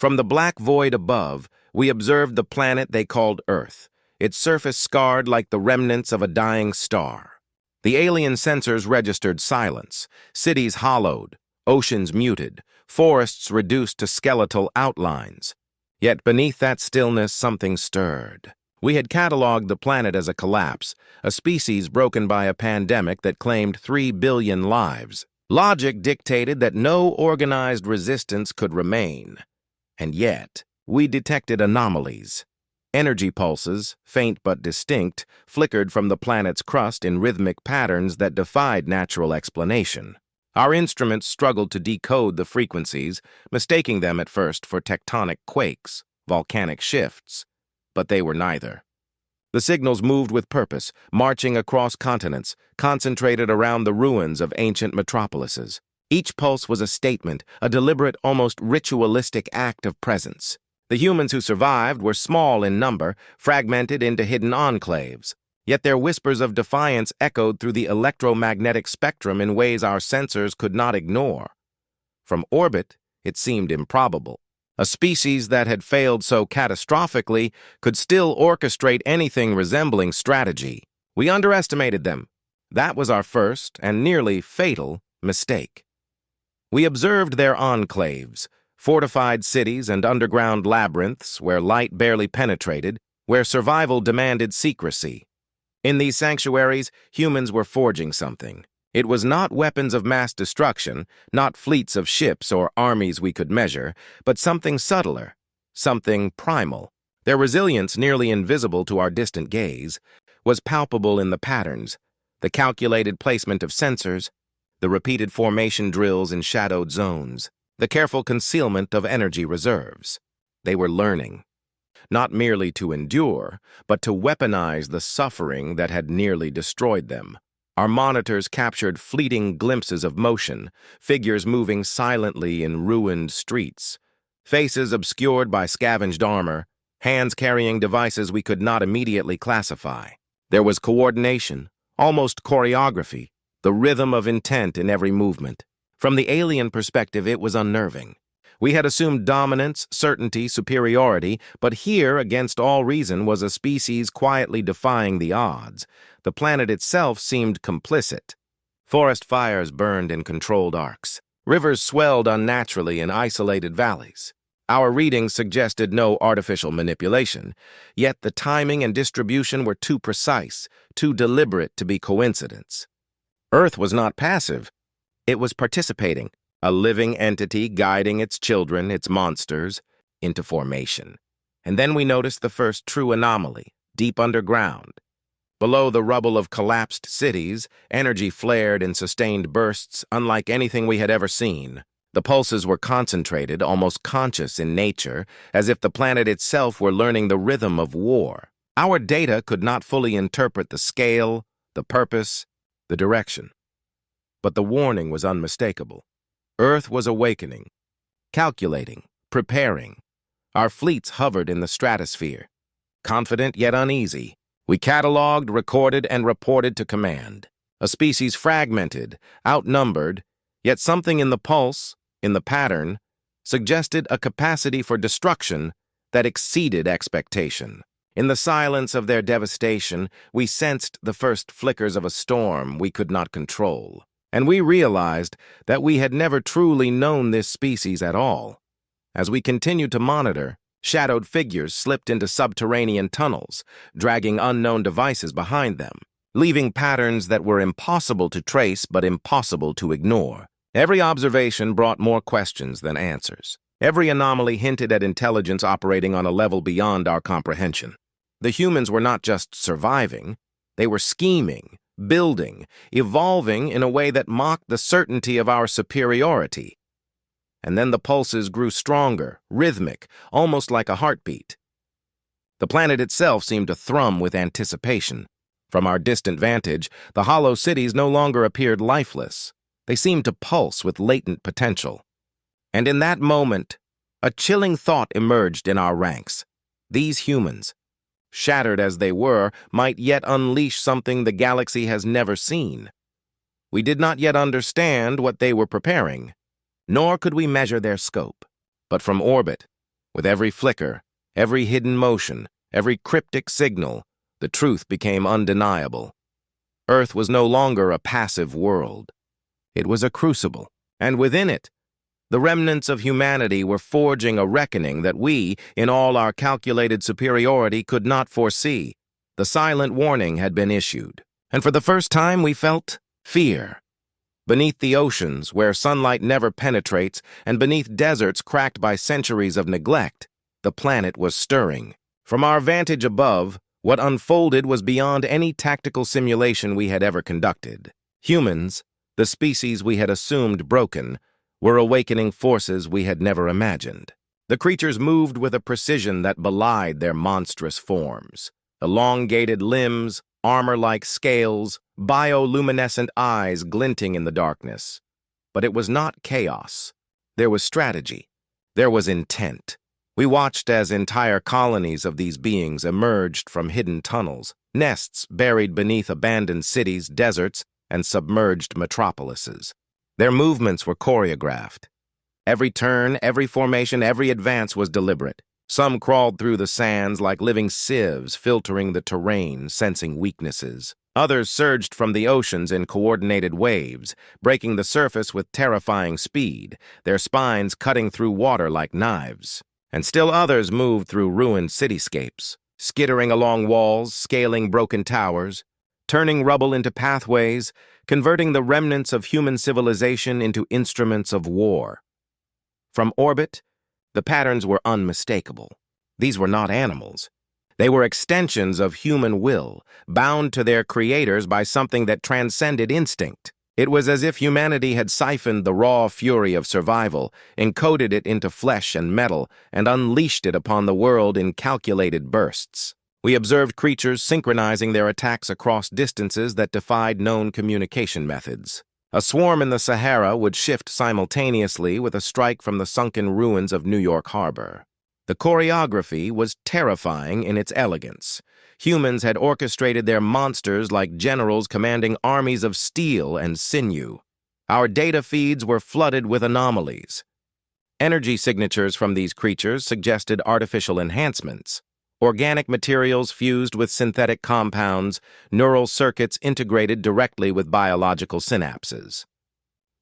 From the black void above, we observed the planet they called Earth, its surface scarred like the remnants of a dying star. The alien sensors registered silence, cities hollowed, oceans muted, forests reduced to skeletal outlines. Yet beneath that stillness, something stirred. We had cataloged the planet as a collapse, a species broken by a pandemic that claimed 3 billion lives. Logic dictated that no organized resistance could remain. And yet, we detected anomalies. Energy pulses, faint but distinct, flickered from the planet's crust in rhythmic patterns that defied natural explanation. Our instruments struggled to decode the frequencies, mistaking them at first for tectonic quakes, volcanic shifts. But they were neither. The signals moved with purpose, marching across continents, concentrated around the ruins of ancient metropolises. Each pulse was a statement, a deliberate, almost ritualistic act of presence. The humans who survived were small in number, fragmented into hidden enclaves. Yet their whispers of defiance echoed through the electromagnetic spectrum in ways our sensors could not ignore. From orbit, it seemed improbable. A species that had failed so catastrophically could still orchestrate anything resembling strategy. We underestimated them. That was our first and nearly fatal mistake. We observed their enclaves, fortified cities and underground labyrinths where light barely penetrated, where survival demanded secrecy. In these sanctuaries, humans were forging something. It was not weapons of mass destruction, not fleets of ships or armies we could measure, but something subtler, something primal. Their resilience, nearly invisible to our distant gaze, was palpable in the patterns, the calculated placement of sensors, the repeated formation drills in shadowed zones, the careful concealment of energy reserves. They were learning, not merely to endure, but to weaponize the suffering that had nearly destroyed them. Our monitors captured fleeting glimpses of motion, figures moving silently in ruined streets, faces obscured by scavenged armor, hands carrying devices we could not immediately classify. There was coordination, almost choreography, the rhythm of intent in every movement. From the alien perspective, it was unnerving. We had assumed dominance, certainty, superiority, but here, against all reason, was a species quietly defying the odds. The planet itself seemed complicit. Forest fires burned in controlled arcs. Rivers swelled unnaturally in isolated valleys. Our readings suggested no artificial manipulation, yet the timing and distribution were too precise, too deliberate to be coincidence. Earth was not passive. It was participating, a living entity guiding its children, its monsters, into formation. And then we noticed the first true anomaly, deep underground. Below the rubble of collapsed cities, energy flared in sustained bursts unlike anything we had ever seen. The pulses were concentrated, almost conscious in nature, as if the planet itself were learning the rhythm of war. Our data could not fully interpret the scale, the purpose, the direction. But the warning was unmistakable. Earth was awakening, calculating, preparing. Our fleets hovered in the stratosphere. Confident yet uneasy, we cataloged, recorded, and reported to command. A species fragmented, outnumbered, yet something in the pulse, in the pattern, suggested a capacity for destruction that exceeded expectation. In the silence of their devastation, we sensed the first flickers of a storm we could not control. And we realized that we had never truly known this species at all. As we continued to monitor, shadowed figures slipped into subterranean tunnels, dragging unknown devices behind them, leaving patterns that were impossible to trace but impossible to ignore. Every observation brought more questions than answers. Every anomaly hinted at intelligence operating on a level beyond our comprehension. The humans were not just surviving, they were scheming, building, evolving in a way that mocked the certainty of our superiority. And then the pulses grew stronger, rhythmic, almost like a heartbeat. The planet itself seemed to thrum with anticipation. From our distant vantage, the hollow cities no longer appeared lifeless. They seemed to pulse with latent potential. And in that moment, a chilling thought emerged in our ranks. These humans, shattered as they were, might yet unleash something the galaxy has never seen. We did not yet understand what they were preparing, nor could we measure their scope. But from orbit, With every flicker, every hidden motion, every cryptic signal, the truth became undeniable. Earth was no longer a passive world. It was a crucible, and within it, the remnants of humanity were forging a reckoning that we, in all our calculated superiority, could not foresee. The silent warning had been issued, and for the first time we felt fear. Beneath the oceans, where sunlight never penetrates, and beneath deserts cracked by centuries of neglect, the planet was stirring. From our vantage above, what unfolded was beyond any tactical simulation we had ever conducted. Humans, the species we had assumed broken, were awakening forces we had never imagined. The creatures moved with a precision that belied their monstrous forms. Elongated limbs, armor-like scales, bioluminescent eyes glinting in the darkness. But it was not chaos. There was strategy. There was intent. We watched as entire colonies of these beings emerged from hidden tunnels, nests buried beneath abandoned cities, deserts, and submerged metropolises. Their movements were choreographed. Every turn, every formation, every advance was deliberate. Some crawled through the sands like living sieves, filtering the terrain, sensing weaknesses. Others surged from the oceans in coordinated waves, breaking the surface with terrifying speed, their spines cutting through water like knives. And still others moved through ruined cityscapes, skittering along walls, scaling broken towers, turning rubble into pathways, converting the remnants of human civilization into instruments of war. From orbit, the patterns were unmistakable. These were not animals. They were extensions of human will, bound to their creators by something that transcended instinct. It was as if humanity had siphoned the raw fury of survival, encoded it into flesh and metal, and unleashed it upon the world in calculated bursts. We observed creatures synchronizing their attacks across distances that defied known communication methods. A swarm in the Sahara would shift simultaneously with a strike from the sunken ruins of New York Harbor. The choreography was terrifying in its elegance. Humans had orchestrated their monsters like generals commanding armies of steel and sinew. Our data feeds were flooded with anomalies. Energy signatures from these creatures suggested artificial enhancements. Organic materials fused with synthetic compounds, neural circuits integrated directly with biological synapses.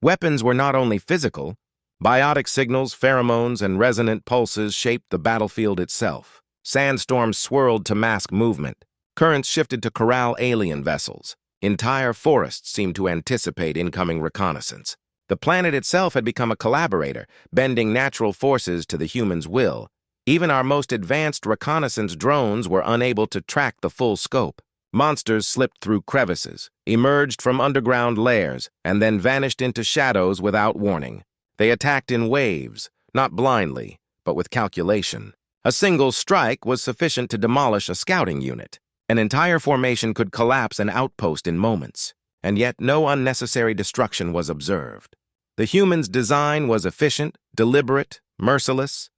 Weapons were not only physical. Biotic signals, pheromones, and resonant pulses shaped the battlefield itself. Sandstorms swirled to mask movement. Currents shifted to corral alien vessels. Entire forests seemed to anticipate incoming reconnaissance. The planet itself had become a collaborator, bending natural forces to the human's will. Even our most advanced reconnaissance drones were unable to track the full scope. Monsters slipped through crevices, emerged from underground lairs, and then vanished into shadows without warning. They attacked in waves, not blindly, but with calculation. A single strike was sufficient to demolish a scouting unit. An entire formation could collapse an outpost in moments, and yet no unnecessary destruction was observed. The human's design was efficient, deliberate, merciless,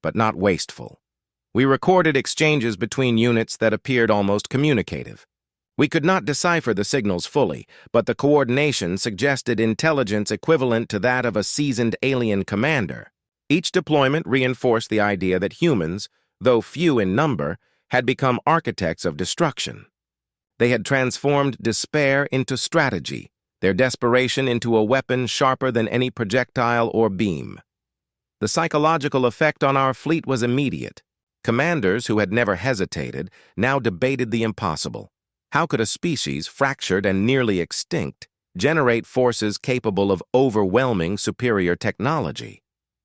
but not wasteful. We recorded exchanges between units that appeared almost communicative. We could not decipher the signals fully, but the coordination suggested intelligence equivalent to that of a seasoned alien commander. Each deployment reinforced the idea that humans, though few in number, had become architects of destruction. They had transformed despair into strategy, their desperation into a weapon sharper than any projectile or beam. The psychological effect on our fleet was immediate. Commanders who had never hesitated now debated the impossible. How could a species fractured and nearly extinct generate forces capable of overwhelming superior technology?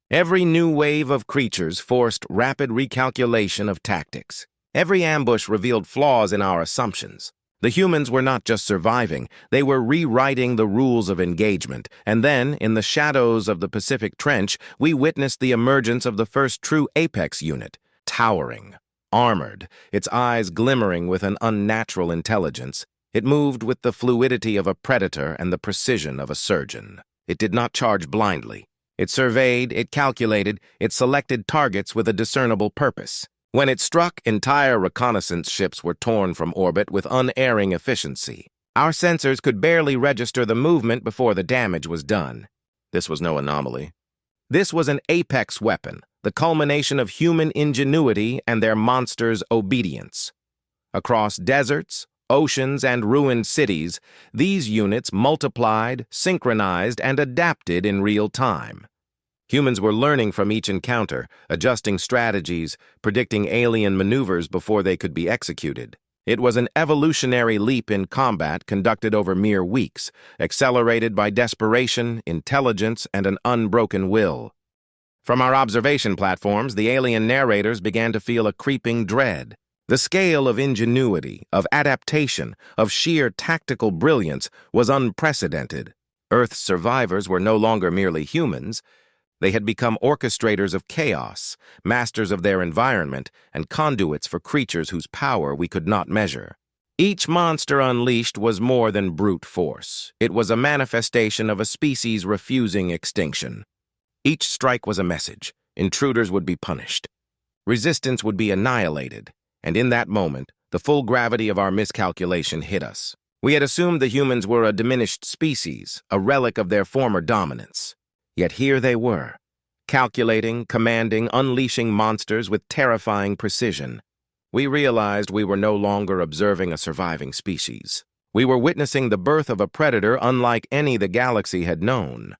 Every new wave of creatures forced rapid recalculation of tactics. Every ambush revealed flaws in our assumptions. The humans were not just surviving, they were rewriting the rules of engagement. And then, in the shadows of the Pacific Trench, we witnessed the emergence of the first true Apex unit, towering, armored, its eyes glimmering with an unnatural intelligence. It moved with the fluidity of a predator and the precision of a surgeon. It did not charge blindly. It surveyed, it calculated, it selected targets with a discernible purpose. When it struck, entire reconnaissance ships were torn from orbit with unerring efficiency. Our sensors could barely register the movement before the damage was done. This was no anomaly. This was an apex weapon, the culmination of human ingenuity and their monsters' obedience. Across deserts, oceans, and ruined cities, these units multiplied, synchronized, and adapted in real time. Humans were learning from each encounter, adjusting strategies, predicting alien maneuvers before they could be executed. It was an evolutionary leap in combat conducted over mere weeks, accelerated by desperation, intelligence, and an unbroken will. From our observation platforms, the alien narrators began to feel a creeping dread. The scale of ingenuity, of adaptation, of sheer tactical brilliance was unprecedented. Earth's survivors were no longer merely humans. They had become orchestrators of chaos, masters of their environment, and conduits for creatures whose power we could not measure. Each monster unleashed was more than brute force. It was a manifestation of a species refusing extinction. Each strike was a message. Intruders would be punished. Resistance would be annihilated. And in that moment, the full gravity of our miscalculation hit us. We had assumed the humans were a diminished species, a relic of their former dominance. Yet here they were, calculating, commanding, unleashing monsters with terrifying precision. We realized we were no longer observing a surviving species. We were witnessing the birth of a predator unlike any the galaxy had known.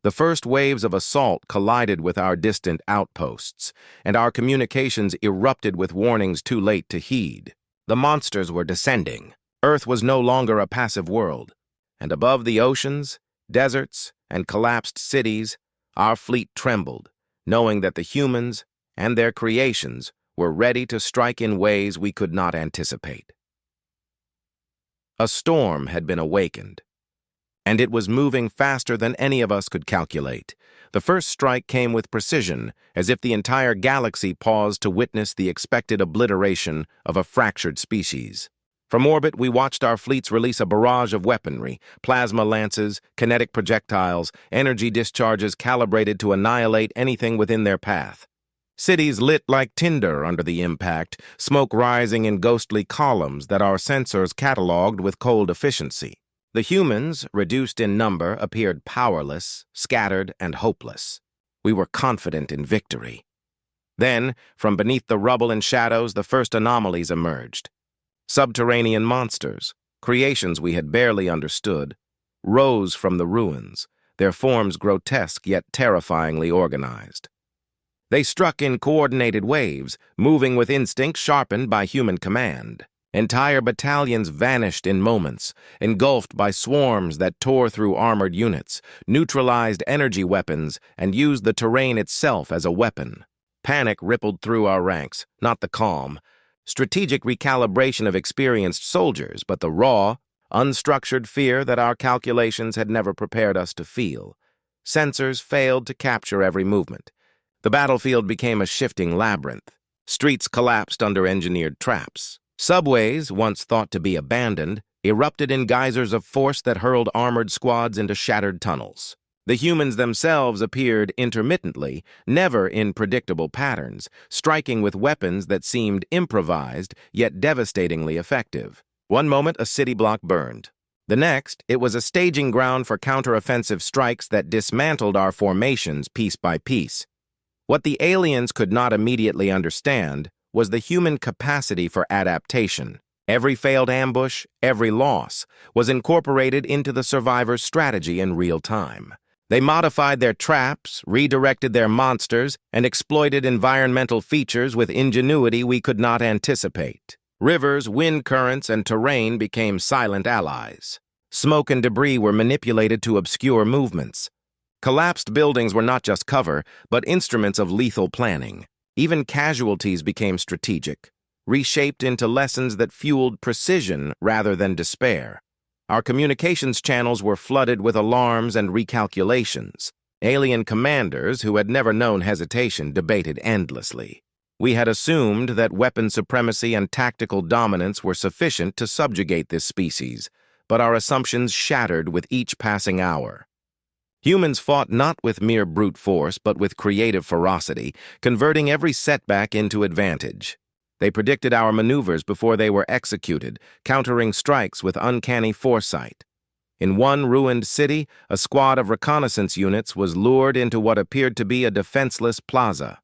The first waves of assault collided with our distant outposts, and our communications erupted with warnings too late to heed. The monsters were descending. Earth was no longer a passive world, and above the oceans, deserts, and collapsed cities, our fleet trembled, knowing that the humans and their creations were ready to strike in ways we could not anticipate. A storm had been awakened, and it was moving faster than any of us could calculate. The first strike came with precision, as if the entire galaxy paused to witness the expected obliteration of a fractured species. From orbit, we watched our fleets release a barrage of weaponry, plasma lances, kinetic projectiles, energy discharges calibrated to annihilate anything within their path. Cities lit like tinder under the impact, smoke rising in ghostly columns that our sensors cataloged with cold efficiency. The humans, reduced in number, appeared powerless, scattered, and hopeless. We were confident in victory. Then, from beneath the rubble and shadows, the first anomalies emerged. Subterranean monsters, creations we had barely understood, rose from the ruins, their forms grotesque yet terrifyingly organized. They struck in coordinated waves, moving with instinct sharpened by human command. Entire battalions vanished in moments, engulfed by swarms that tore through armored units, neutralized energy weapons, and used the terrain itself as a weapon. Panic rippled through our ranks, not the calm. Strategic recalibration of experienced soldiers, but the raw, unstructured fear that our calculations had never prepared us to feel. Sensors failed to capture every movement. The battlefield became a shifting labyrinth. Streets collapsed under engineered traps. Subways, once thought to be abandoned, erupted in geysers of force that hurled armored squads into shattered tunnels. The humans themselves appeared intermittently, never in predictable patterns, striking with weapons that seemed improvised, yet devastatingly effective. One moment, a city block burned. The next, it was a staging ground for counteroffensive strikes that dismantled our formations piece by piece. What the aliens could not immediately understand was the human capacity for adaptation. Every failed ambush, every loss, was incorporated into the survivor's strategy in real time. They modified their traps, redirected their monsters, and exploited environmental features with ingenuity we could not anticipate. Rivers, wind currents, and terrain became silent allies. Smoke and debris were manipulated to obscure movements. Collapsed buildings were not just cover, but instruments of lethal planning. Even casualties became strategic, reshaped into lessons that fueled precision rather than despair. Our communications channels were flooded with alarms and recalculations. Alien commanders, who had never known hesitation, debated endlessly. We had assumed that weapon supremacy and tactical dominance were sufficient to subjugate this species, but our assumptions shattered with each passing hour. Humans fought not with mere brute force, but with creative ferocity, converting every setback into advantage. They predicted our maneuvers before they were executed, countering strikes with uncanny foresight. In one ruined city, a squad of reconnaissance units was lured into what appeared to be a defenseless plaza.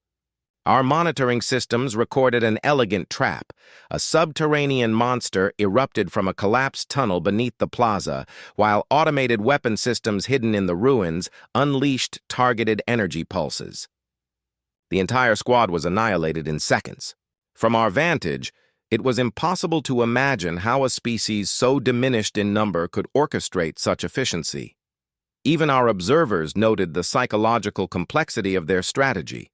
Our monitoring systems recorded an elegant trap. A subterranean monster erupted from a collapsed tunnel beneath the plaza, while automated weapon systems hidden in the ruins unleashed targeted energy pulses. The entire squad was annihilated in seconds. From our vantage, it was impossible to imagine how a species so diminished in number could orchestrate such efficiency. Even our observers noted the psychological complexity of their strategy.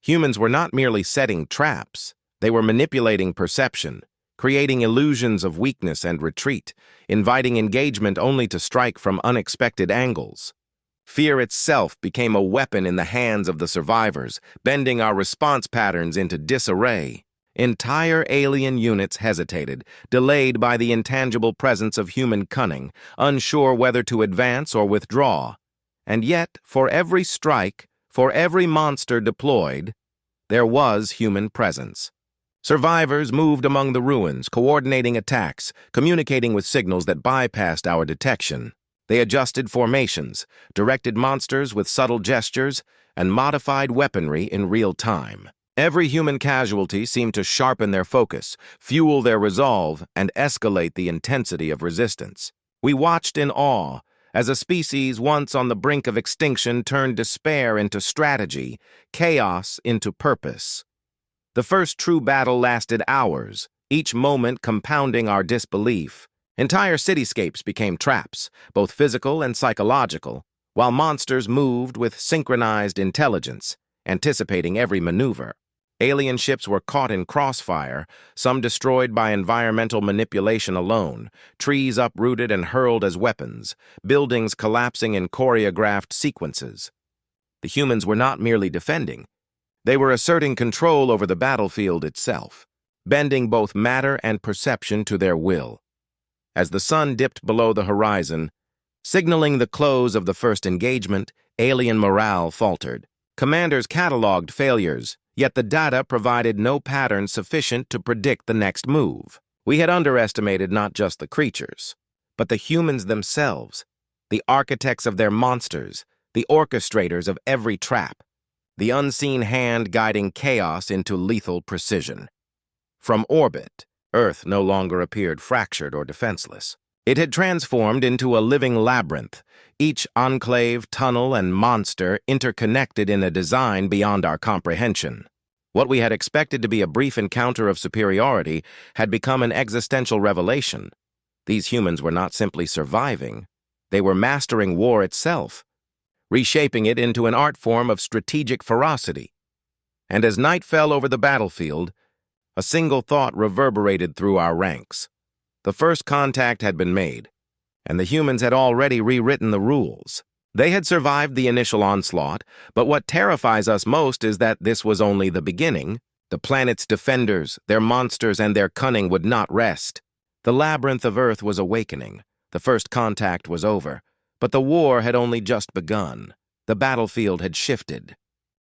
Humans were not merely setting traps, they were manipulating perception, creating illusions of weakness and retreat, inviting engagement only to strike from unexpected angles. Fear itself became a weapon in the hands of the survivors, bending our response patterns into disarray. Entire alien units hesitated, delayed by the intangible presence of human cunning, unsure whether to advance or withdraw. And yet, for every strike, for every monster deployed, there was human presence. Survivors moved among the ruins, coordinating attacks, communicating with signals that bypassed our detection. They adjusted formations, directed monsters with subtle gestures, and modified weaponry in real time. Every human casualty seemed to sharpen their focus, fuel their resolve, and escalate the intensity of resistance. We watched in awe as a species once on the brink of extinction turned despair into strategy, chaos into purpose. The first true battle lasted hours, each moment compounding our disbelief. Entire cityscapes became traps, both physical and psychological, while monsters moved with synchronized intelligence, anticipating every maneuver. Alien ships were caught in crossfire, some destroyed by environmental manipulation alone, trees uprooted and hurled as weapons, buildings collapsing in choreographed sequences. The humans were not merely defending. They were asserting control over the battlefield itself, bending both matter and perception to their will. As the sun dipped below the horizon, signaling the close of the first engagement, alien morale faltered. Commanders cataloged failures, yet the data provided no pattern sufficient to predict the next move. We had underestimated not just the creatures, but the humans themselves, the architects of their monsters, the orchestrators of every trap, the unseen hand guiding chaos into lethal precision. From orbit, Earth no longer appeared fractured or defenseless. It had transformed into a living labyrinth, each enclave, tunnel, and monster interconnected in a design beyond our comprehension. What we had expected to be a brief encounter of superiority had become an existential revelation. These humans were not simply surviving, they were mastering war itself, reshaping it into an art form of strategic ferocity. And as night fell over the battlefield, a single thought reverberated through our ranks. The first contact had been made, and the humans had already rewritten the rules. They had survived the initial onslaught, but what terrifies us most is that this was only the beginning. The planet's defenders, their monsters, and their cunning would not rest. The labyrinth of Earth was awakening. The first contact was over, but the war had only just begun. The battlefield had shifted.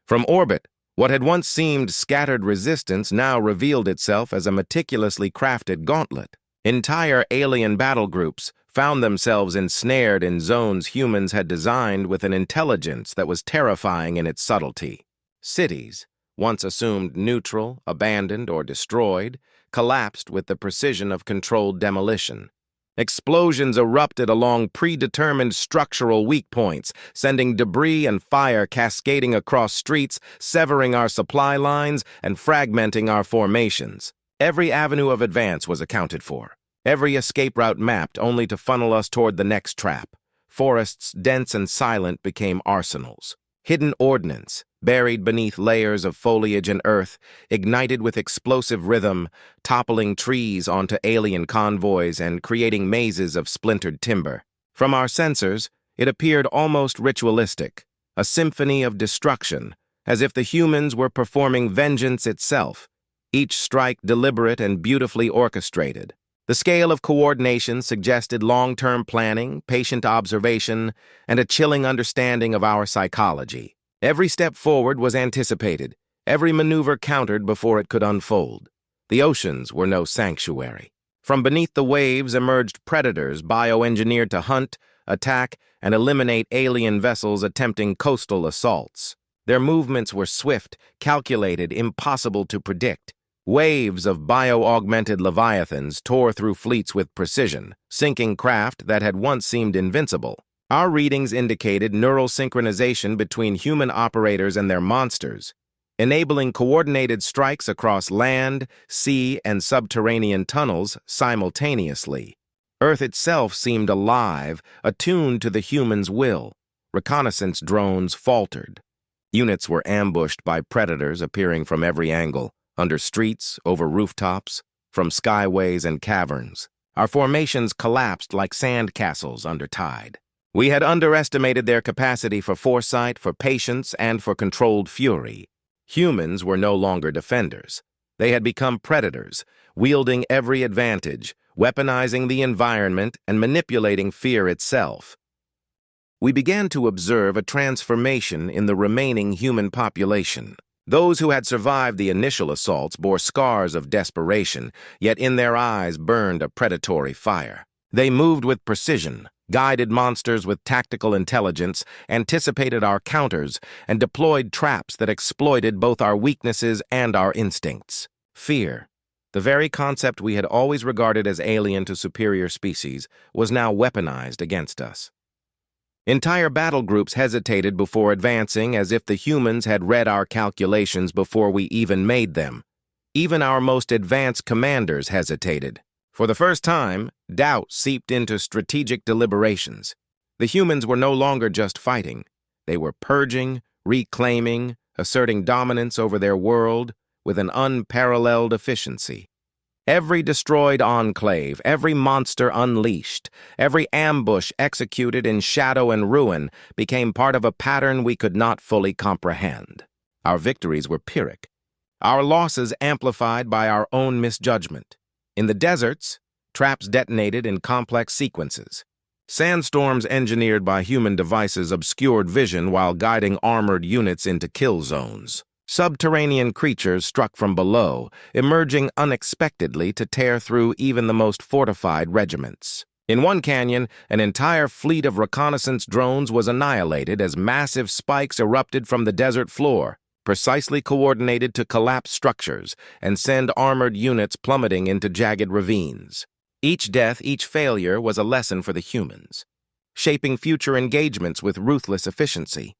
From orbit, what had once seemed scattered resistance now revealed itself as a meticulously crafted gauntlet. Entire alien battle groups found themselves ensnared in zones humans had designed with an intelligence that was terrifying in its subtlety. Cities, once assumed neutral, abandoned, or destroyed, collapsed with the precision of controlled demolition. Explosions erupted along predetermined structural weak points, sending debris and fire cascading across streets, severing our supply lines and fragmenting our formations. Every avenue of advance was accounted for, every escape route mapped only to funnel us toward the next trap. Forests dense and silent became arsenals. Hidden ordnance, buried beneath layers of foliage and earth, ignited with explosive rhythm, toppling trees onto alien convoys and creating mazes of splintered timber. From our sensors, it appeared almost ritualistic, a symphony of destruction, as if the humans were performing vengeance itself, each strike deliberate and beautifully orchestrated. The scale of coordination suggested long-term planning, patient observation, and a chilling understanding of our psychology. Every step forward was anticipated, every maneuver countered before it could unfold. The oceans were no sanctuary. From beneath the waves emerged predators bioengineered to hunt, attack, and eliminate alien vessels attempting coastal assaults. Their movements were swift, calculated, impossible to predict. Waves of bio-augmented leviathans tore through fleets with precision, sinking craft that had once seemed invincible. Our readings indicated neural synchronization between human operators and their monsters, enabling coordinated strikes across land, sea, and subterranean tunnels simultaneously. Earth itself seemed alive, attuned to the human's will. Reconnaissance drones faltered. Units were ambushed by predators appearing from every angle, under streets, over rooftops, from skyways and caverns. Our formations collapsed like sand castles under tide. We had underestimated their capacity for foresight, for patience, and for controlled fury. Humans were no longer defenders. They had become predators, wielding every advantage, weaponizing the environment and manipulating fear itself. We began to observe a transformation in the remaining human population. Those who had survived the initial assaults bore scars of desperation, yet in their eyes burned a predatory fire. They moved with precision, guided monsters with tactical intelligence, anticipated our counters, and deployed traps that exploited both our weaknesses and our instincts. Fear, the very concept we had always regarded as alien to superior species, was now weaponized against us. Entire battle groups hesitated before advancing, as if the humans had read our calculations before we even made them. Even our most advanced commanders hesitated. For the first time, doubt seeped into strategic deliberations. The humans were no longer just fighting. They were purging, reclaiming, asserting dominance over their world with an unparalleled efficiency. Every destroyed enclave, every monster unleashed, every ambush executed in shadow and ruin became part of a pattern we could not fully comprehend. Our victories were Pyrrhic, our losses amplified by our own misjudgment. In the deserts, traps detonated in complex sequences. Sandstorms engineered by human devices obscured vision while guiding armored units into kill zones. Subterranean creatures struck from below, emerging unexpectedly to tear through even the most fortified regiments. In one canyon, an entire fleet of reconnaissance drones was annihilated as massive spikes erupted from the desert floor, precisely coordinated to collapse structures and send armored units plummeting into jagged ravines. Each death, each failure was a lesson for the humans, shaping future engagements with ruthless efficiency.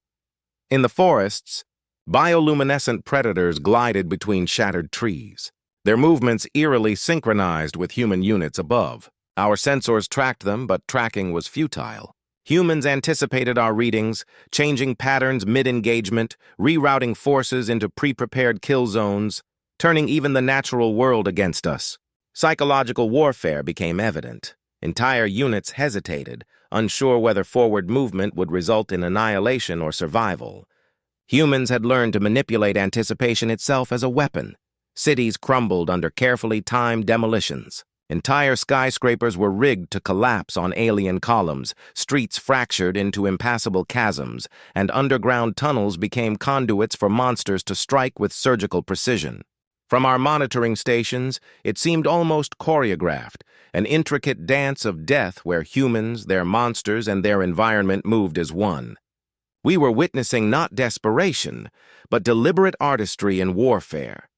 In the forests, bioluminescent predators glided between shattered trees, their movements eerily synchronized with human units above. Our sensors tracked them, but tracking was futile. Humans anticipated our readings, changing patterns mid-engagement, rerouting forces into pre-prepared kill zones, turning even the natural world against us. Psychological warfare became evident. Entire units hesitated, unsure whether forward movement would result in annihilation or survival. Humans had learned to manipulate anticipation itself as a weapon. Cities crumbled under carefully timed demolitions. Entire skyscrapers were rigged to collapse on alien columns, streets fractured into impassable chasms, and underground tunnels became conduits for monsters to strike with surgical precision. From our monitoring stations, it seemed almost choreographed, an intricate dance of death where humans, their monsters, and their environment moved as one. We were witnessing not desperation, but deliberate artistry in warfare.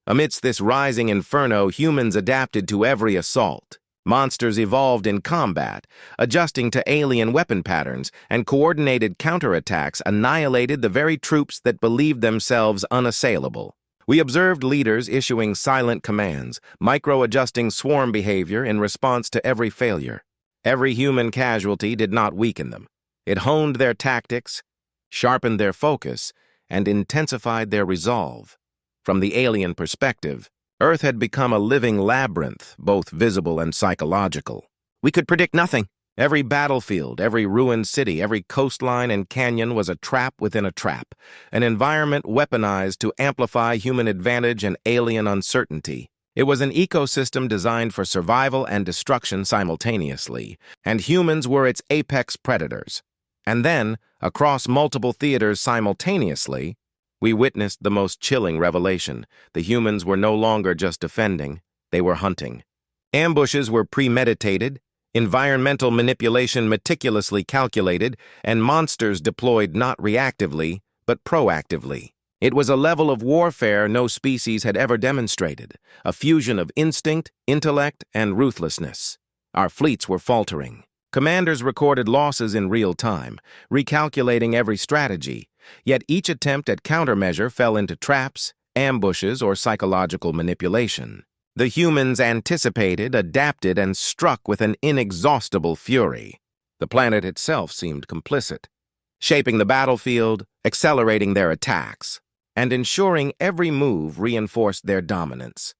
Amidst this rising inferno, humans adapted to every assault. Monsters evolved in combat, adjusting to alien weapon patterns, and coordinated counterattacks annihilated the very troops that believed themselves unassailable. We observed leaders issuing silent commands, micro-adjusting swarm behavior in response to every failure. Every human casualty did not weaken them. It honed their tactics, sharpened their focus, and intensified their resolve. From the alien perspective, Earth had become a living labyrinth, both visible and psychological. We could predict nothing. Every battlefield, every ruined city, every coastline and canyon was a trap within a trap, an environment weaponized to amplify human advantage and alien uncertainty. It was an ecosystem designed for survival and destruction simultaneously, and humans were its apex predators. And then, across multiple theaters simultaneously, we witnessed the most chilling revelation. The humans were no longer just defending, they were hunting. Ambushes were premeditated, environmental manipulation meticulously calculated, and monsters deployed not reactively, but proactively. It was a level of warfare no species had ever demonstrated, a fusion of instinct, intellect, and ruthlessness. Our fleets were faltering. Commanders recorded losses in real time, recalculating every strategy, yet each attempt at countermeasure fell into traps, ambushes, or psychological manipulation. The humans anticipated, adapted, and struck with an inexhaustible fury. The planet itself seemed complicit, shaping the battlefield, accelerating their attacks, and ensuring every move reinforced their dominance.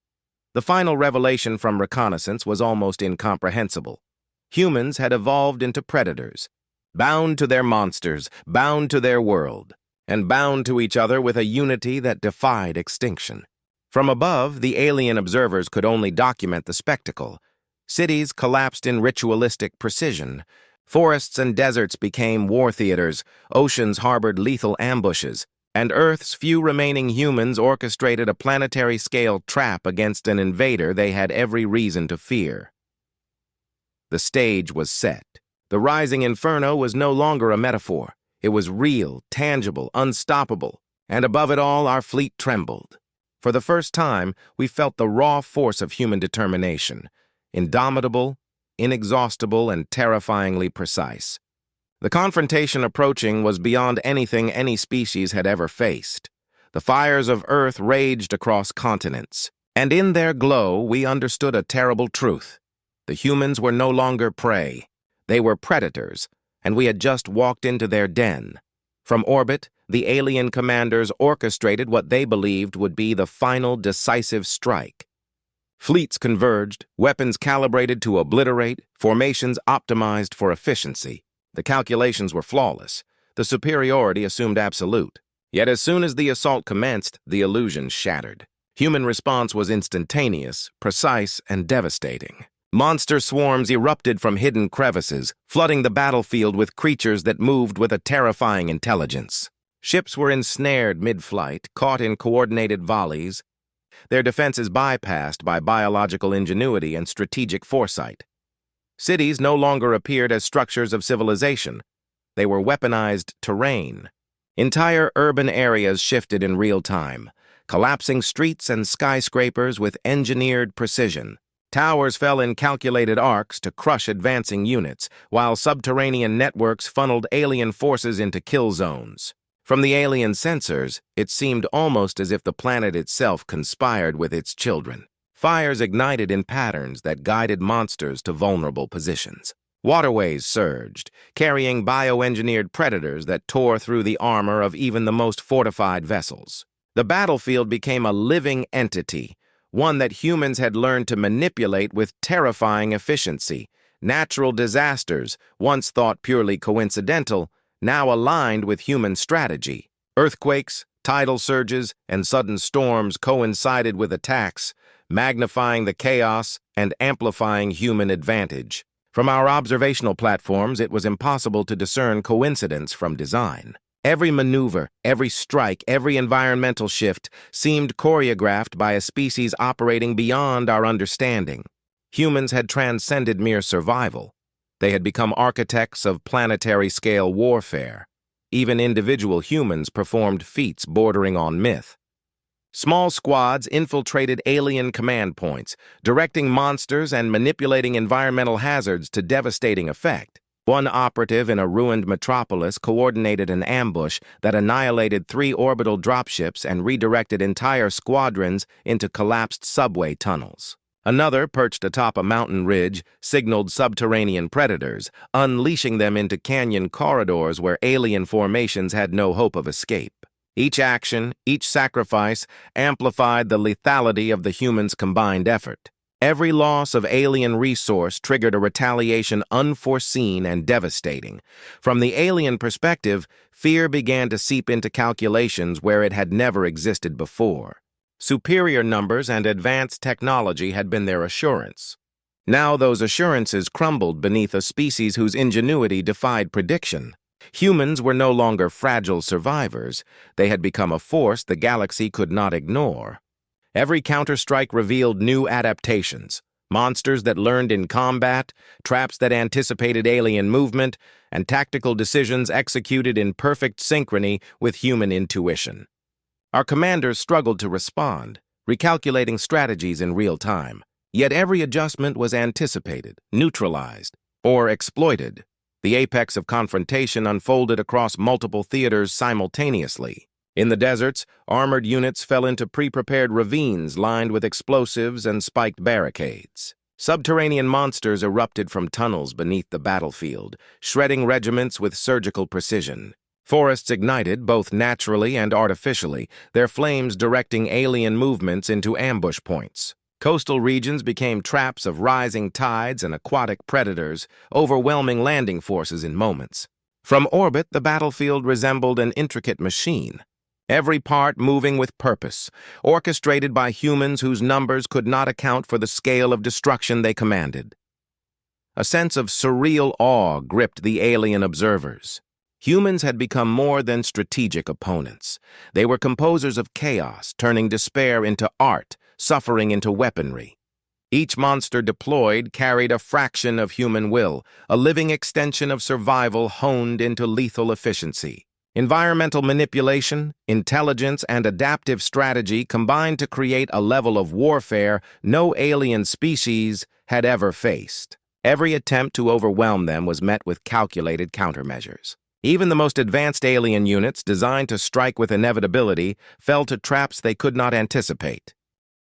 The final revelation from reconnaissance was almost incomprehensible. Humans had evolved into predators, bound to their monsters, bound to their world, and bound to each other with a unity that defied extinction. From above, the alien observers could only document the spectacle. Cities collapsed in ritualistic precision. Forests and deserts became war theaters, oceans harbored lethal ambushes, and Earth's few remaining humans orchestrated a planetary-scale trap against an invader they had every reason to fear. The stage was set. The rising inferno was no longer a metaphor. It was real, tangible, unstoppable, and above it all, our fleet trembled. For the first time, we felt the raw force of human determination, indomitable, inexhaustible, and terrifyingly precise. The confrontation approaching was beyond anything any species had ever faced. The fires of Earth raged across continents, and in their glow we understood a terrible truth. The humans were no longer prey. They were predators, and we had just walked into their den. From orbit, the alien commanders orchestrated what they believed would be the final decisive strike. Fleets converged, weapons calibrated to obliterate, formations optimized for efficiency. The calculations were flawless. The superiority assumed absolute. Yet as soon as the assault commenced, the illusion shattered. Human response was instantaneous, precise, and devastating. Monster swarms erupted from hidden crevices, flooding the battlefield with creatures that moved with a terrifying intelligence. Ships were ensnared mid-flight, caught in coordinated volleys, their defenses bypassed by biological ingenuity and strategic foresight. Cities no longer appeared as structures of civilization. They were weaponized terrain. Entire urban areas shifted in real time, collapsing streets and skyscrapers with engineered precision. Towers fell in calculated arcs to crush advancing units, while subterranean networks funneled alien forces into kill zones. From the alien sensors, it seemed almost as if the planet itself conspired with its children. Fires ignited in patterns that guided monsters to vulnerable positions. Waterways surged, carrying bioengineered predators that tore through the armor of even the most fortified vessels. The battlefield became a living entity, one that humans had learned to manipulate with terrifying efficiency. Natural disasters, once thought purely coincidental, now aligned with human strategy. Earthquakes, tidal surges, and sudden storms coincided with attacks, magnifying the chaos and amplifying human advantage. From our observational platforms, it was impossible to discern coincidence from design. Every maneuver, every strike, every environmental shift seemed choreographed by a species operating beyond our understanding. Humans had transcended mere survival. They had become architects of planetary-scale warfare. Even individual humans performed feats bordering on myth. Small squads infiltrated alien command points, directing monsters and manipulating environmental hazards to devastating effect. One operative in a ruined metropolis coordinated an ambush that annihilated 3 orbital dropships and redirected entire squadrons into collapsed subway tunnels. Another, perched atop a mountain ridge, signaled subterranean predators, unleashing them into canyon corridors where alien formations had no hope of escape. Each action, each sacrifice, amplified the lethality of the humans' combined effort. Every loss of alien resource triggered a retaliation unforeseen and devastating. From the alien perspective, fear began to seep into calculations where it had never existed before. Superior numbers and advanced technology had been their assurance. Now those assurances crumbled beneath a species whose ingenuity defied prediction. Humans were no longer fragile survivors. They had become a force the galaxy could not ignore. Every counterstrike revealed new adaptations, Monsters that learned in combat, traps that anticipated alien movement, and tactical decisions executed in perfect synchrony with human intuition. Our commanders struggled to respond, recalculating strategies in real time. Yet every adjustment was anticipated, neutralized, or exploited. The apex of confrontation unfolded across multiple theaters simultaneously. In the deserts, armored units fell into pre-prepared ravines lined with explosives and spiked barricades. Subterranean monsters erupted from tunnels beneath the battlefield, shredding regiments with surgical precision. Forests ignited both naturally and artificially, their flames directing alien movements into ambush points. Coastal regions became traps of rising tides and aquatic predators, overwhelming landing forces in moments. From orbit, the battlefield resembled an intricate machine, every part moving with purpose, orchestrated by humans whose numbers could not account for the scale of destruction they commanded. A sense of surreal awe gripped the alien observers. Humans had become more than strategic opponents. They were composers of chaos, turning despair into art, suffering into weaponry. Each monster deployed carried a fraction of human will, a living extension of survival honed into lethal efficiency. Environmental manipulation, intelligence, and adaptive strategy combined to create a level of warfare no alien species had ever faced. Every attempt to overwhelm them was met with calculated countermeasures. Even the most advanced alien units, designed to strike with inevitability, fell to traps they could not anticipate.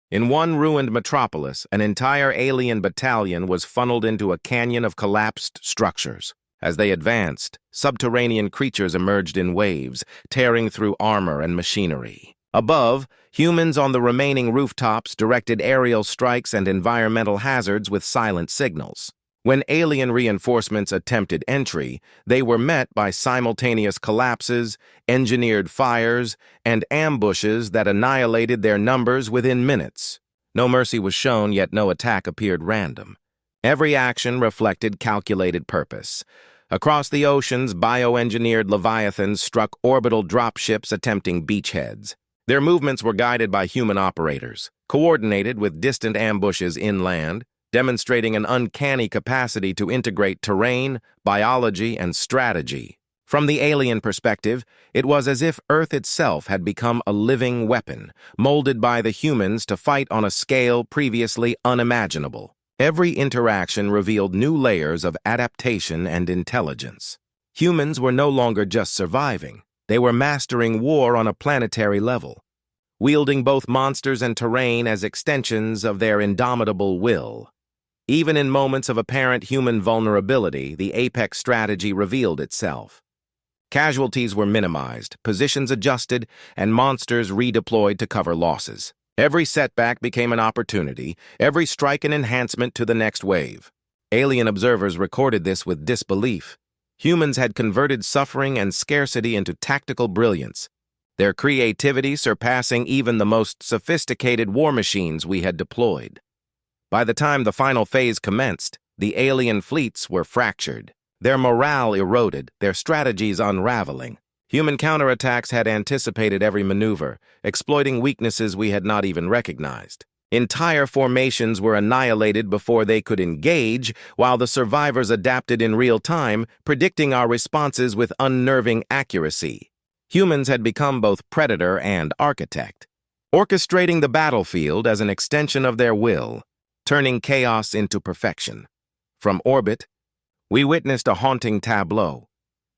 In one ruined metropolis, an entire alien battalion was funneled into a canyon of collapsed structures. As they advanced, subterranean creatures emerged in waves, tearing through armor and machinery. Above, humans on the remaining rooftops directed aerial strikes and environmental hazards with silent signals. When alien reinforcements attempted entry, they were met by simultaneous collapses, engineered fires, and ambushes that annihilated their numbers within minutes. No mercy was shown, yet no attack appeared random. Every action reflected calculated purpose. Across the oceans, bioengineered leviathans struck orbital dropships attempting beachheads. Their movements were guided by human operators, coordinated with distant ambushes inland, demonstrating an uncanny capacity to integrate terrain, biology, and strategy. From the alien perspective, it was as if Earth itself had become a living weapon, molded by the humans to fight on a scale previously unimaginable. Every interaction revealed new layers of adaptation and intelligence. Humans were no longer just surviving. They were mastering war on a planetary level, wielding both monsters and terrain as extensions of their indomitable will. Even in moments of apparent human vulnerability, the Apex strategy revealed itself. Casualties were minimized, positions adjusted, and monsters redeployed to cover losses. Every setback became an opportunity, every strike an enhancement to the next wave. Alien observers recorded this with disbelief. Humans had converted suffering and scarcity into tactical brilliance, their creativity surpassing even the most sophisticated war machines we had deployed. By the time the final phase commenced, the alien fleets were fractured, their morale eroded, their strategies unraveling. Human counterattacks had anticipated every maneuver, exploiting weaknesses we had not even recognized. Entire formations were annihilated before they could engage, while the survivors adapted in real time, predicting our responses with unnerving accuracy. Humans had become both predator and architect, orchestrating the battlefield as an extension of their will, turning chaos into perfection. From orbit, we witnessed a haunting tableau.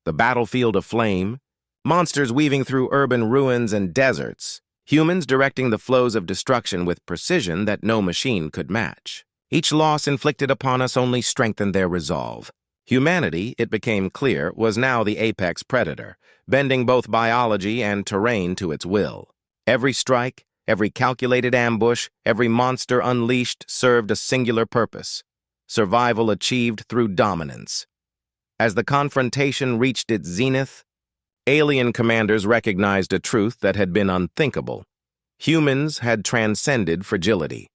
The battlefield aflame, monsters weaving through urban ruins and deserts, humans directing the flows of destruction with precision that no machine could match. Each loss inflicted upon us only strengthened their resolve. Humanity, it became clear, was now the apex predator, bending both biology and terrain to its will. Every strike, every calculated ambush, every monster unleashed served a singular purpose: survival achieved through dominance. As the confrontation reached its zenith, alien commanders recognized a truth that had been unthinkable. Humans had transcended fragility.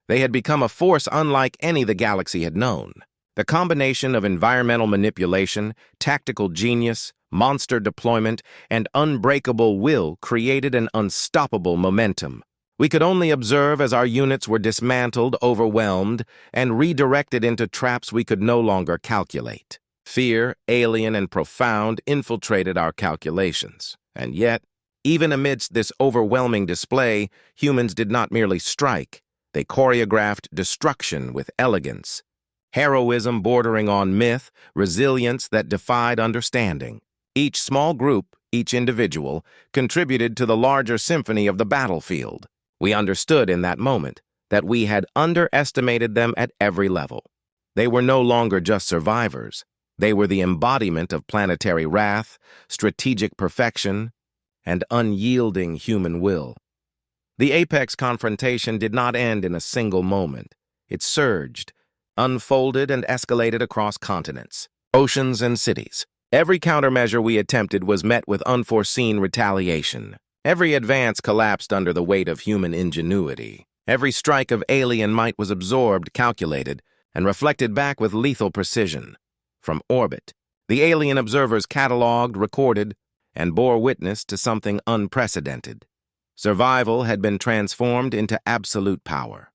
They had become a force unlike any the galaxy had known. The combination of environmental manipulation, tactical genius, monster deployment, and unbreakable will created an unstoppable momentum. We could only observe as our units were dismantled, overwhelmed, and redirected into traps we could no longer calculate. Fear, alien and profound, infiltrated our calculations. And yet, even amidst this overwhelming display, humans did not merely strike. They choreographed destruction with elegance. Heroism bordering on myth, resilience that defied understanding. Each small group, each individual, contributed to the larger symphony of the battlefield. We understood in that moment that we had underestimated them at every level. They were no longer just survivors. They were the embodiment of planetary wrath, strategic perfection, and unyielding human will. The apex confrontation did not end in a single moment. It surged, unfolded, and escalated across continents, oceans, and cities. Every countermeasure we attempted was met with unforeseen retaliation. Every advance collapsed under the weight of human ingenuity. Every strike of alien might was absorbed, calculated, and reflected back with lethal precision. From orbit, the alien observers cataloged, recorded, and bore witness to something unprecedented. Survival had been transformed into absolute power.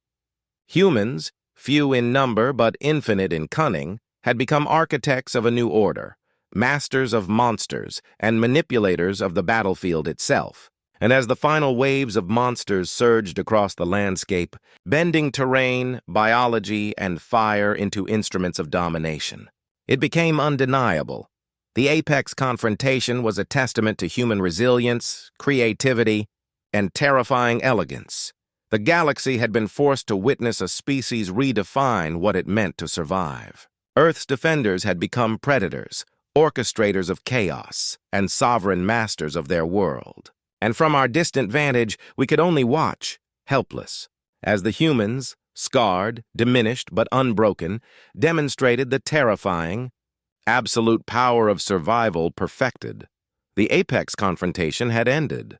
Humans, few in number but infinite in cunning, had become architects of a new order, masters of monsters and manipulators of the battlefield itself. And as the final waves of monsters surged across the landscape, bending terrain, biology, and fire into instruments of domination, it became undeniable. The apex confrontation was a testament to human resilience, creativity, and terrifying elegance. The galaxy had been forced to witness a species redefine what it meant to survive. Earth's defenders had become predators, orchestrators of chaos, and sovereign masters of their world. And from our distant vantage, we could only watch, helpless, as the humans, scarred, diminished, but unbroken, demonstrated the terrifying, absolute power of survival perfected. The apex confrontation had ended,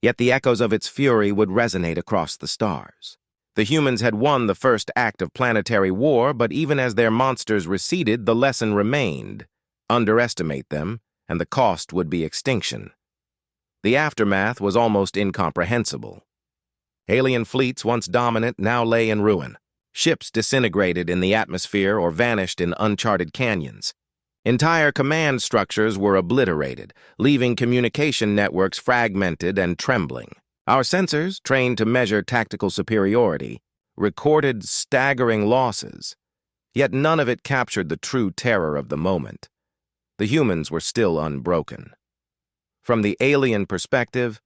yet the echoes of its fury would resonate across the stars. The humans had won the first act of planetary war, but even as their monsters receded, the lesson remained. Underestimate them, and the cost would be extinction. The aftermath was almost incomprehensible. Alien fleets, once dominant, now lay in ruin. Ships disintegrated in the atmosphere or vanished in uncharted canyons. Entire command structures were obliterated, leaving communication networks fragmented and trembling. Our sensors, trained to measure tactical superiority, recorded staggering losses, yet none of it captured the true terror of the moment. The humans were still unbroken. From the alien perspective,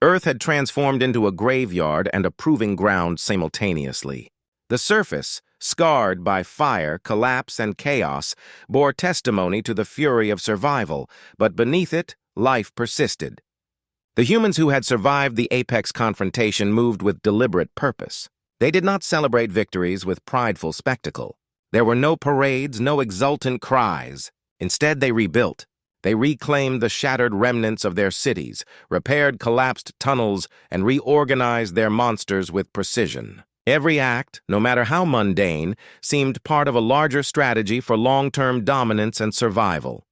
Earth had transformed into a graveyard and a proving ground simultaneously. The surface, scarred by fire, collapse, and chaos, bore testimony to the fury of survival, but beneath it, life persisted. The humans who had survived the apex confrontation moved with deliberate purpose. They did not celebrate victories with prideful spectacle. There were no parades, no exultant cries. Instead, they rebuilt. They reclaimed the shattered remnants of their cities, repaired collapsed tunnels, and reorganized their monsters with precision. Every act, no matter how mundane, seemed part of a larger strategy for long-term dominance and survival.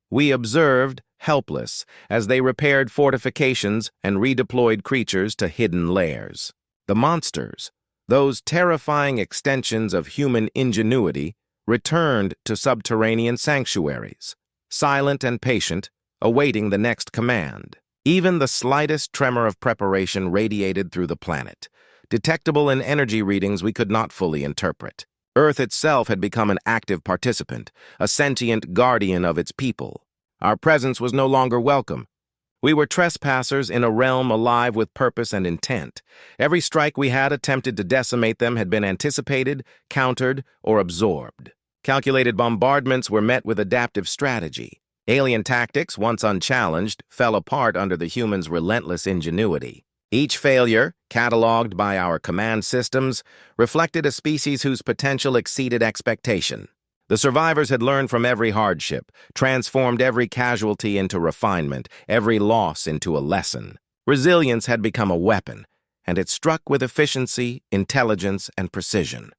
We observed, helpless, as they repaired fortifications and redeployed creatures to hidden lairs. The monsters, those terrifying extensions of human ingenuity, returned to subterranean sanctuaries, silent and patient, awaiting the next command. Even the slightest tremor of preparation radiated through the planet, detectable in energy readings we could not fully interpret. Earth itself had become an active participant, a sentient guardian of its people. Our presence was no longer welcome. We were trespassers in a realm alive with purpose and intent. Every strike we had attempted to decimate them had been anticipated, countered, or absorbed. Calculated bombardments were met with adaptive strategy. Alien tactics, once unchallenged, fell apart under the humans' relentless ingenuity. Each failure, cataloged by our command systems, reflected a species whose potential exceeded expectation. The survivors had learned from every hardship, transformed every casualty into refinement, every loss into a lesson. Resilience had become a weapon, and it struck with efficiency, intelligence, and precision.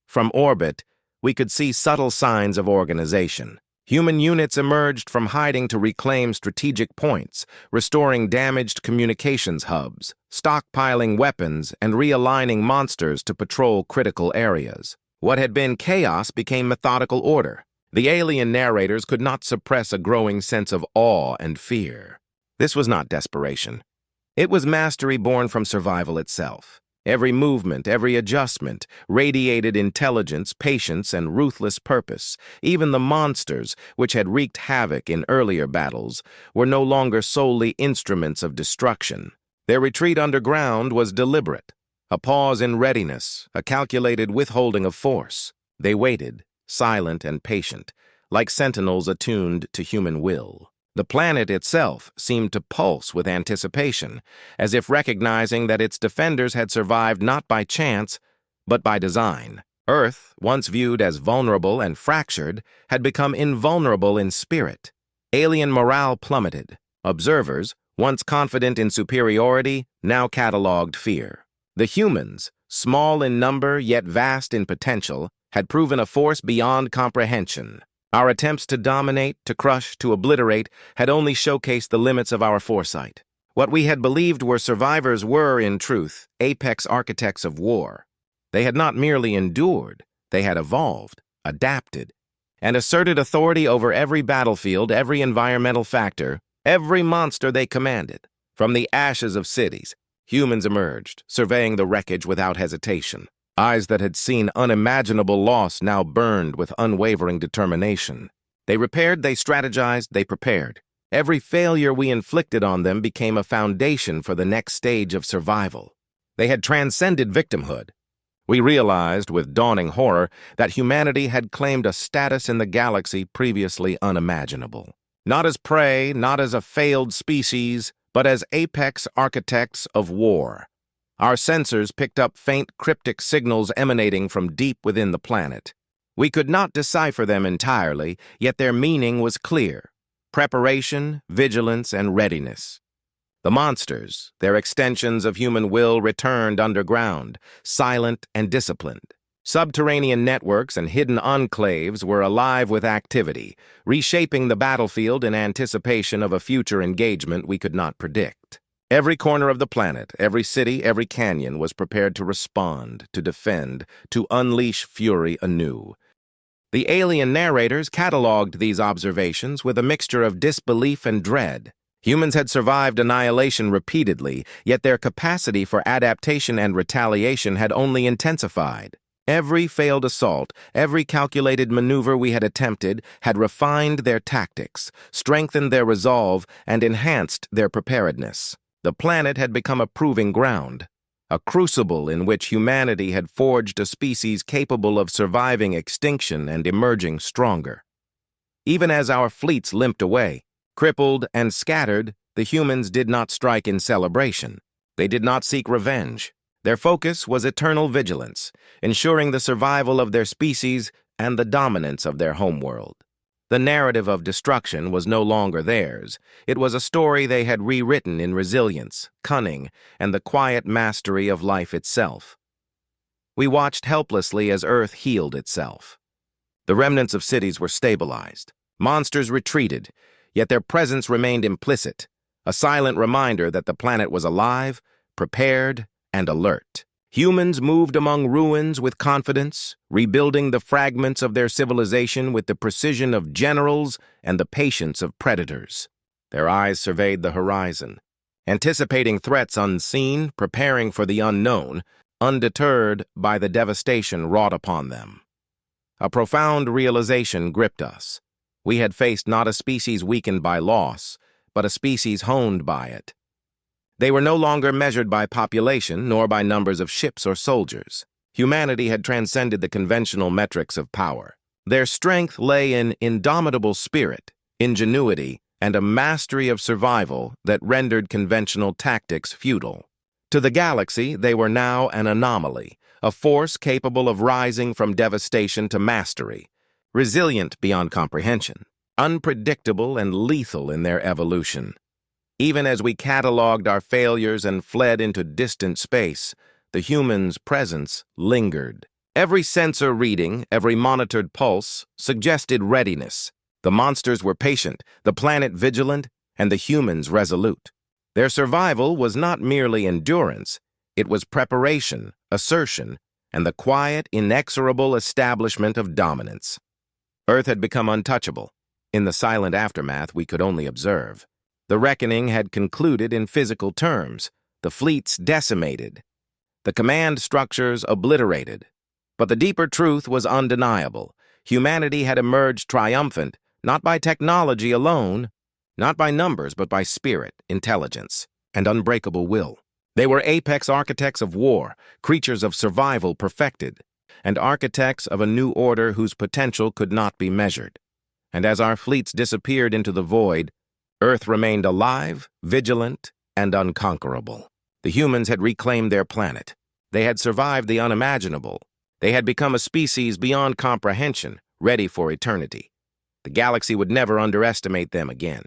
From orbit, we could see subtle signs of organization. Human units emerged from hiding to reclaim strategic points, restoring damaged communications hubs, stockpiling weapons, and realigning monsters to patrol critical areas. What had been chaos became methodical order. The alien narrators could not suppress a growing sense of awe and fear. This was not desperation. It was mastery born from survival itself. Every movement, every adjustment, radiated intelligence, patience, and ruthless purpose. Even the monsters, which had wreaked havoc in earlier battles, were no longer solely instruments of destruction. Their retreat underground was deliberate, a pause in readiness, a calculated withholding of force. They waited, silent and patient, like sentinels attuned to human will. The planet itself seemed to pulse with anticipation, as if recognizing that its defenders had survived not by chance, but by design. Earth, once viewed as vulnerable and fractured, had become invulnerable in spirit. Alien morale plummeted. Observers, once confident in superiority, now cataloged fear. The humans, small in number yet vast in potential, had proven a force beyond comprehension. Our attempts to dominate, to crush, to obliterate had only showcased the limits of our foresight. What we had believed were survivors were, in truth, apex architects of war. They had not merely endured, they had evolved, adapted, and asserted authority over every battlefield, every environmental factor, every monster they commanded. From the ashes of cities, humans emerged, surveying the wreckage without hesitation. Eyes that had seen unimaginable loss now burned with unwavering determination. They repaired, they strategized, they prepared. Every failure we inflicted on them became a foundation for the next stage of survival. They had transcended victimhood. We realized with dawning horror that humanity had claimed a status in the galaxy previously unimaginable. Not as prey, not as a failed species, but as apex architects of war. Our sensors picked up faint cryptic signals emanating from deep within the planet. We could not decipher them entirely, yet their meaning was clear: preparation, vigilance, and readiness. The monsters, their extensions of human will, returned underground, silent and disciplined. Subterranean networks and hidden enclaves were alive with activity, reshaping the battlefield in anticipation of a future engagement we could not predict. Every corner of the planet, every city, every canyon was prepared to respond, to defend, to unleash fury anew. The alien narrators cataloged these observations with a mixture of disbelief and dread. Humans had survived annihilation repeatedly, yet their capacity for adaptation and retaliation had only intensified. Every failed assault, every calculated maneuver we had attempted had refined their tactics, strengthened their resolve, and enhanced their preparedness. The planet had become a proving ground, a crucible in which humanity had forged a species capable of surviving extinction and emerging stronger. Even as our fleets limped away, crippled and scattered, the humans did not strike in celebration. They did not seek revenge. Their focus was eternal vigilance, ensuring the survival of their species and the dominance of their homeworld. The narrative of destruction was no longer theirs. It was a story they had rewritten in resilience, cunning, and the quiet mastery of life itself. We watched helplessly as Earth healed itself. The remnants of cities were stabilized. Monsters retreated, yet their presence remained implicit, a silent reminder that the planet was alive, prepared, and alert. Humans moved among ruins with confidence, rebuilding the fragments of their civilization with the precision of generals and the patience of predators. Their eyes surveyed the horizon, anticipating threats unseen, preparing for the unknown, undeterred by the devastation wrought upon them. A profound realization gripped us. We had faced not a species weakened by loss, but a species honed by it. They were no longer measured by population, nor by numbers of ships or soldiers. Humanity had transcended the conventional metrics of power. Their strength lay in indomitable spirit, ingenuity, and a mastery of survival that rendered conventional tactics futile. To the galaxy, they were now an anomaly, a force capable of rising from devastation to mastery, resilient beyond comprehension, unpredictable and lethal in their evolution. Even as we cataloged our failures and fled into distant space, the humans' presence lingered. Every sensor reading, every monitored pulse, suggested readiness. The monsters were patient, the planet vigilant, and the humans resolute. Their survival was not merely endurance, it was preparation, assertion, and the quiet, inexorable establishment of dominance. Earth had become untouchable. In the silent aftermath, we could only observe. The reckoning had concluded in physical terms, the fleets decimated, the command structures obliterated. But the deeper truth was undeniable. Humanity had emerged triumphant, not by technology alone, not by numbers, but by spirit, intelligence, and unbreakable will. They were apex architects of war, creatures of survival perfected, and architects of a new order whose potential could not be measured. And as our fleets disappeared into the void, Earth remained alive, vigilant, and unconquerable. The humans had reclaimed their planet. They had survived the unimaginable. They had become a species beyond comprehension, ready for eternity. The galaxy would never underestimate them again.